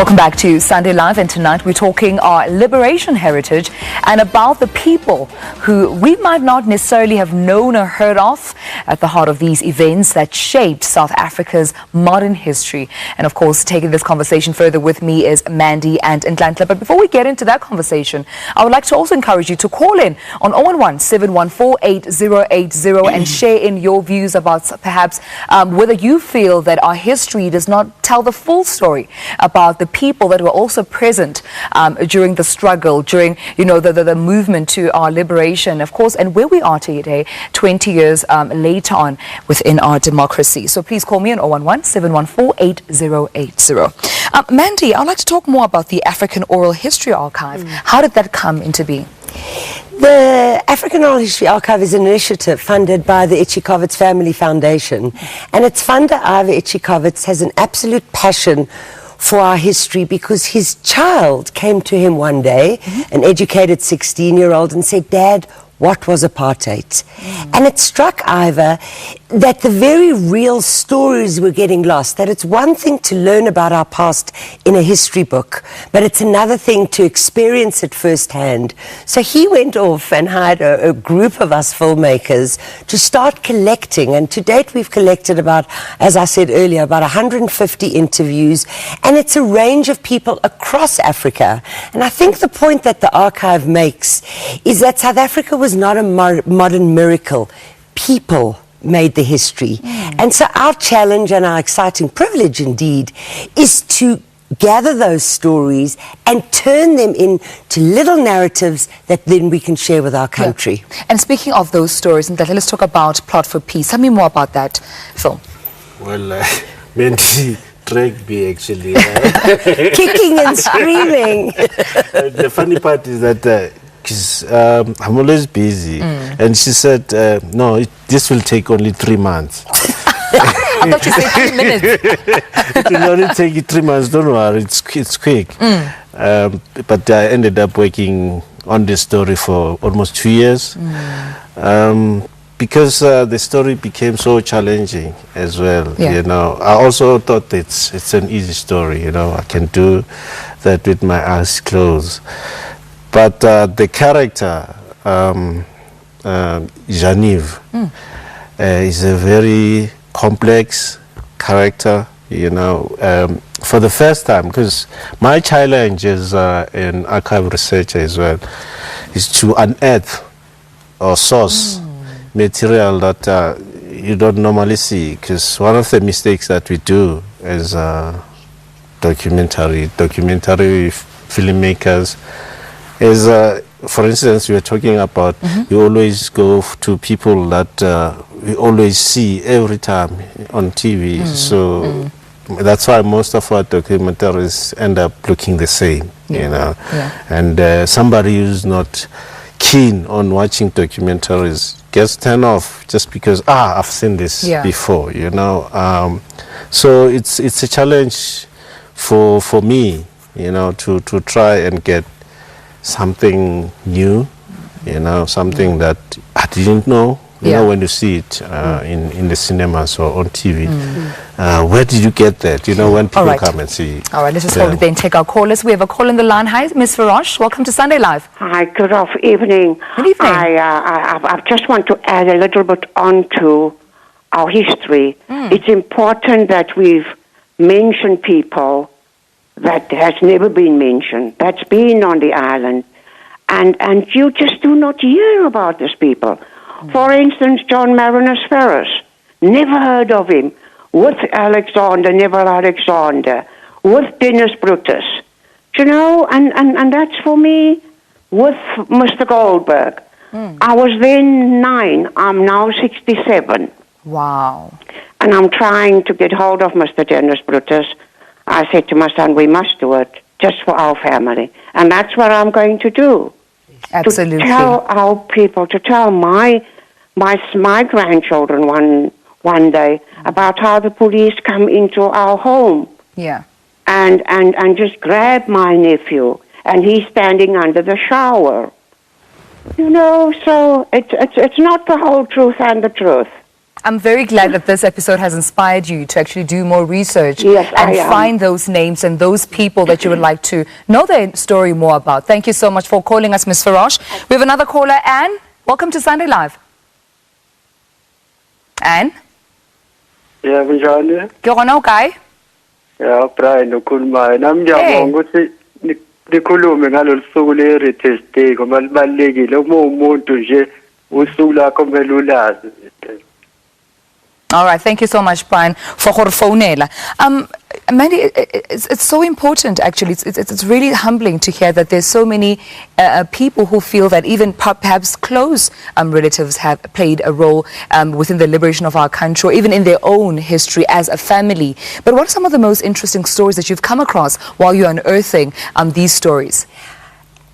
Welcome back to Sunday Live, and tonight we're talking our liberation heritage and about the people who we might not necessarily have known or heard of at the heart of these events that shaped South Africa's modern history. And of course, taking this conversation further with me is Mandy and Nhlanhla. But before we get into that conversation, I would like to also encourage you to call in on 011-714-8080 and share in your views about perhaps whether you feel that our history does not tell the full story about the people that were also present during the struggle, during the movement to our liberation, of course, and where we are today, 20 years later on within our democracy. So please call me on 011-714-8080. Mandy, I'd like to talk more about the African Oral History Archive. How did that come into being? The African Oral History Archive is an initiative funded by the Jacobson Family Foundation, and its funder, Ivor Jacobson, has an absolute passion for our history because his child came to him one day, an educated 16-year-old, and said, "Dad, what was apartheid?" And it struck Ivor that the very real stories were getting lost, that it's one thing to learn about our past in a history book, but it's another thing to experience it firsthand. So he went off and hired a group of us filmmakers to start collecting, and to date we've collected about, as I said earlier, about 150 interviews, and it's a range of people across Africa. And I think the point that the archive makes is that South Africa was not a modern miracle. People made the history. And so our challenge and our exciting privilege indeed is to gather those stories and turn them into little narratives that then we can share with our country. Yeah. And speaking of those stories, let's talk about Plot for Peace. Tell me more about that film. Well, Mandy dragged me actually. Kicking and screaming. The funny part is that I'm always busy, and she said, "No, this will take only 3 months." I thought you said 3 minutes. It will only take you 3 months. Don't worry, it's quick. But I ended up working on this story for almost 2 years, because the story became so challenging as well. Yeah. I also thought it's an easy story. I can do that with my eyes closed. But the character, Janive, is a very complex character, for the first time, because my challenge as an archive researcher as well is to unearth or source material that you don't normally see, because one of the mistakes that we do as documentary filmmakers is, for instance, we are talking about, you always go to people that we always see every time on TV. So that's why most of our documentaries end up looking the same, And somebody who's not keen on watching documentaries gets turned off just because, I've seen this before, So it's a challenge for me, to try and get something new, something that I didn't know, when you see it in the cinemas or on TV. Where did you get that, when people come and see it? All right, let's just hold it there and take our callers. We have a call in the line. Hi, Ms. Farosh. Welcome to Sunday Live. Hi, good evening. Good evening. I just want to add a little bit onto our history. It's important that we've mentioned people that has never been mentioned, that's been on the island, and you just do not hear about these people. For instance, John Marinus Ferris, never heard of him, with Alexander, Neville Alexander, with Dennis Brutus, and that's for me, with Mr. Goldberg. I was then 9, I'm now 67. Wow. And I'm trying to get hold of Mr. Dennis Brutus. I said to my son, we must do it just for our family. And that's what I'm going to do. Absolutely. To tell our people, to tell my grandchildren one day about how the police come into our home. Yeah. And just grab my nephew, and he's standing under the shower. So it's not the whole truth and the truth. I'm very glad that this episode has inspired you to actually do more research Yes, and I am. find those names and those people that you would like to know their story more about. Thank you so much for calling us, Ms. Farosh. We have another caller, Anne. Welcome to Sunday Live. Anne? Yeah, Njani. Ke gona o kae? Yeah, Brian ukhuluma. Nami ngiyabonga ukuthi nikhulume ngalolu suku le-Heritage Day ngoba libalulekile uma umuntu nje usuku lakho kumele ulazi. All right, thank you so much, Brian, for Horfonela. Mandy, it's so important, actually. It's really humbling to hear that there's so many people who feel that even perhaps close relatives have played a role within the liberation of our country, or even in their own history as a family. But what are some of the most interesting stories that you've come across while you're unearthing these stories?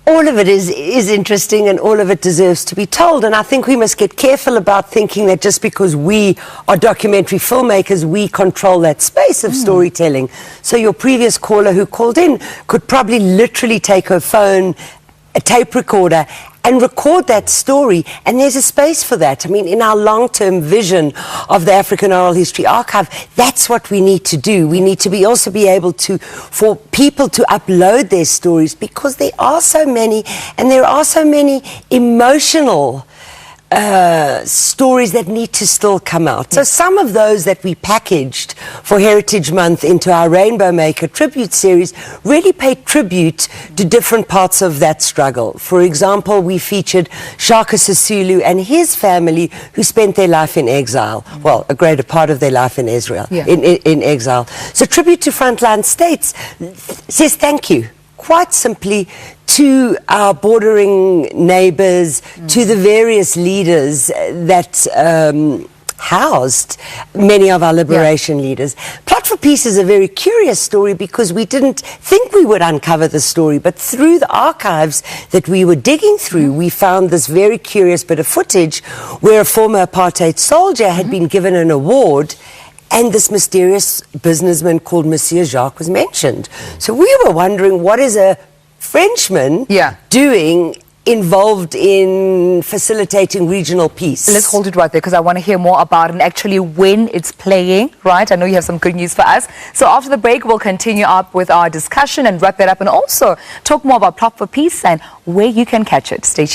All of it is interesting, and all of it deserves to be told. And I think we must get careful about thinking that just because we are documentary filmmakers, we control that space of storytelling. So your previous caller who called in could probably literally take her phone, a tape recorder, and record that story, and there's a space for that. I mean, in our long-term vision of the African Oral History Archive, that's what we need to do. We need to also be able to, for people to upload their stories, because there are so many, and there are so many emotional stories that need to still come out. So some of those that we packaged for Heritage Month into our Rainbow Maker tribute series really pay tribute to different parts of that struggle. For example, we featured Shaka Sisulu and his family who spent their life in exile. Well, a greater part of their life in Israel, in exile. So Tribute to Frontline States says thank you, quite simply, to our bordering neighbors, to the various leaders that housed many of our liberation leaders. Plot for Peace is a very curious story because we didn't think we would uncover the story, but through the archives that we were digging through, we found this very curious bit of footage where a former apartheid soldier had been given an award, and this mysterious businessman called Monsieur Jacques was mentioned. So we were wondering, what is a Frenchman doing involved in facilitating regional peace? Let's hold it right there because I want to hear more about it and actually when it's playing, right? I know you have some good news for us. So after the break, we'll continue up with our discussion and wrap it up and also talk more about Plot for Peace and where you can catch it. Stay tuned.